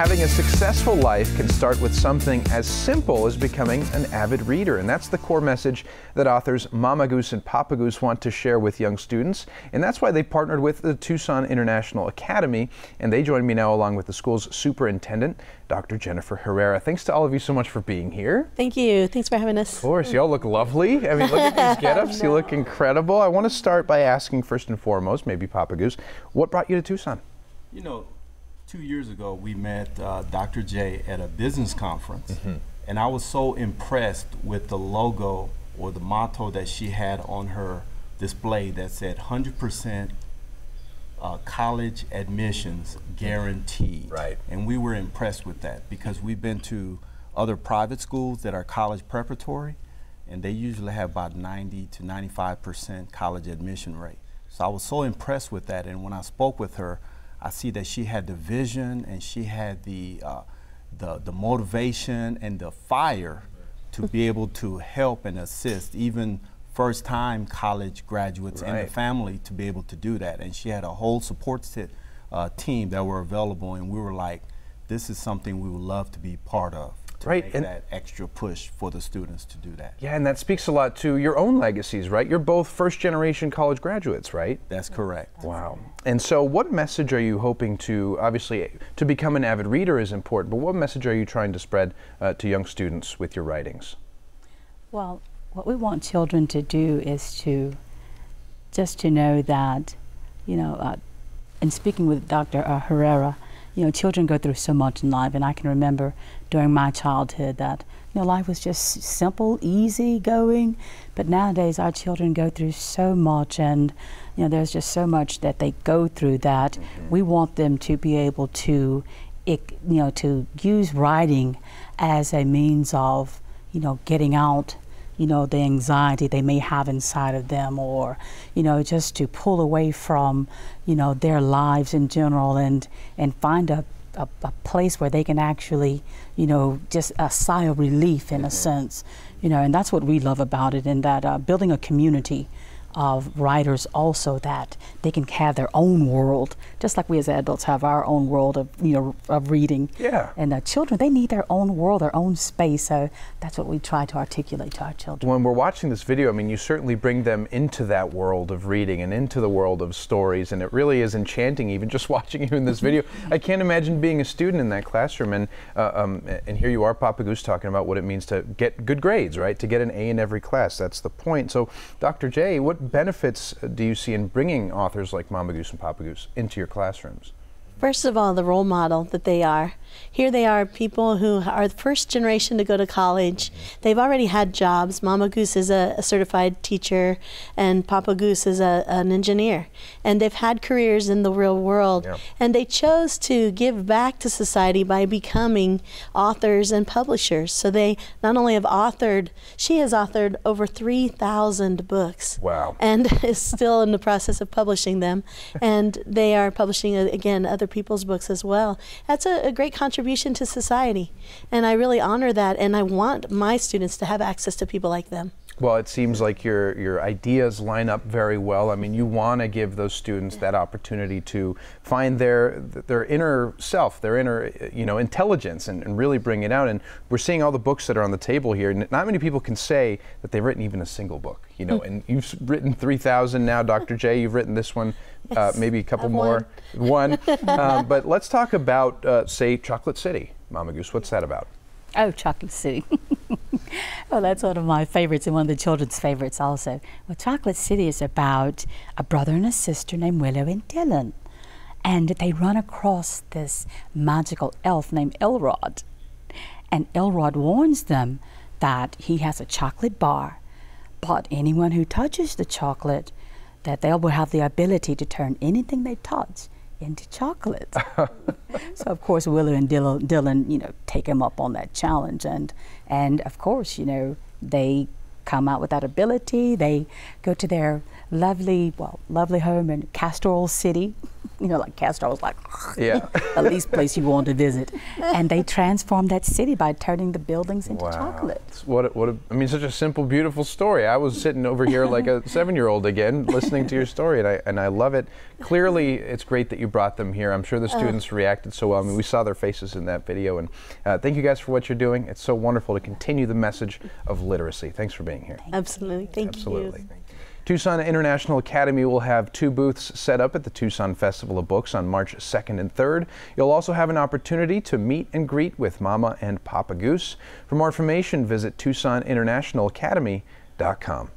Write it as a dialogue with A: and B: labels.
A: Having a successful life can start with something as simple as becoming an avid reader, and that's the core message that authors Mama Goose and Papa Goose want to share with young students, and that's why they partnered with the Tucson International Academy, and they join me now along with the school's superintendent, Dr. Jennifer Herrera. Thanks to all of you so much for being here.
B: Thank you. Thanks for having us.
A: Of course. You all look lovely. I mean, look at these get-ups. You look incredible. I want to start by asking first and foremost, maybe Papa Goose, what brought you to Tucson?
C: You know, 2 years ago, we met Dr. J at a business conference, and I was so impressed with the logo or the motto that she had on her display that said 100% college admissions guaranteed.
A: Right.
C: And we were impressed with that because we've been to other private schools that are college preparatory, and they usually have about 90 to 95% college admission rate. So I was so impressed with that, and when I spoke with her, I see that she had the vision and she had the motivation and the fire to be able to help and assist even first-time college graduates and the family to be able to do that. And she had a whole support team that were available, and we were like, this is something we would love to be part of. To make that extra push for the students to do that.
A: Yeah, and that speaks a lot to your own legacies, right? You're both first-generation college graduates, right?
C: That's correct.
A: Wow. And so what message are you hoping to, obviously, to become an avid reader is important, but what message are you trying to spread to young students with your writings?
D: Well, what we want children to do is to just to know that, you know, in speaking with Dr. Herrera, you know, children go through so much in life, and I can remember during my childhood that, you know, life was just simple, easy going, but nowadays our children go through so much, and, you know, there's just so much that they go through that we want them to be able to, you know, to use writing as a means of, you know, getting out, you know, the anxiety they may have inside of them, or, you know, just to pull away from, you know, their lives in general and find a place where they can actually, you know, just a sigh of relief in a sense, you know, and that's what we love about it, and that building a community of writers also, that they can have their own world, just like we as adults have our own world of, you know, of reading.
A: Yeah.
D: And children, they need their own world, their own space. So that's what we try to articulate to our children.
A: When we're watching this video, I mean, you certainly bring them into that world of reading and into the world of stories, and it really is enchanting even just watching you in this video. I can't imagine being a student in that classroom, and here you are, Papa Goose, talking about what it means to get good grades, right? To get an A in every class. That's the point. So, Dr. J, what benefits do you see in bringing authors like Mama Goose and Papa Goose into your classrooms?
B: First of all, the role model that they are. Here they are, people who are the first generation to go to college. They've already had jobs. Mama Goose is a certified teacher, and Papa Goose is an engineer. And they've had careers in the real world. Yeah. And they chose to give back to society by becoming authors and publishers. So they not only have authored, she has authored over 3,000 books.
A: Wow.
B: And is still in the process of publishing them. And they are publishing, again, other people's books as well. That's a great contribution to society, and I really honor that, and I want my students to have access to people like them.
A: Well, it seems like your ideas line up very well. I mean, you want to give those students that opportunity to find their inner self, their inner, you know, intelligence, and really bring it out. And we're seeing all the books that are on the table here. Not many people can say that they've written even a single book, you know. And you've written 3,000 now, Dr. J. You've written this one, maybe a couple more. One. But let's talk about, say, Chocolate City. Mama Goose, what's that about?
D: Oh, Chocolate City. Well, that's one of my favorites and one of the children's favorites also. Well, Chocolate City is about a brother and a sister named Willow and Dylan. And they run across this magical elf named Elrod. And Elrod warns them that he has a chocolate bar, but anyone who touches the chocolate, that they will have the ability to turn anything they touch into chocolate. So of course Willow and Dylan, you know, take him up on that challenge, and of course, you know, they come out with that ability. They go to their lovely home in Castoral City, like Castro was like,
A: yeah.
D: the least place you want to visit. And they transformed that city by turning the buildings into chocolate.
A: I mean, such a simple, beautiful story. I was sitting over here like a 7-year-old again, listening to your story, and I love it. Clearly, it's great that you brought them here. I'm sure the students reacted so well. I mean, we saw their faces in that video, and thank you guys for what you're doing. It's so wonderful to continue the message of literacy. Thanks for being here.
B: Absolutely. Thank you.
A: Tucson International Academy will have 2 booths set up at the Tucson Festival of Books on March 2nd and 3rd. You'll also have an opportunity to meet and greet with Mama and Papa Goose. For more information, visit TucsonInternationalAcademy.com.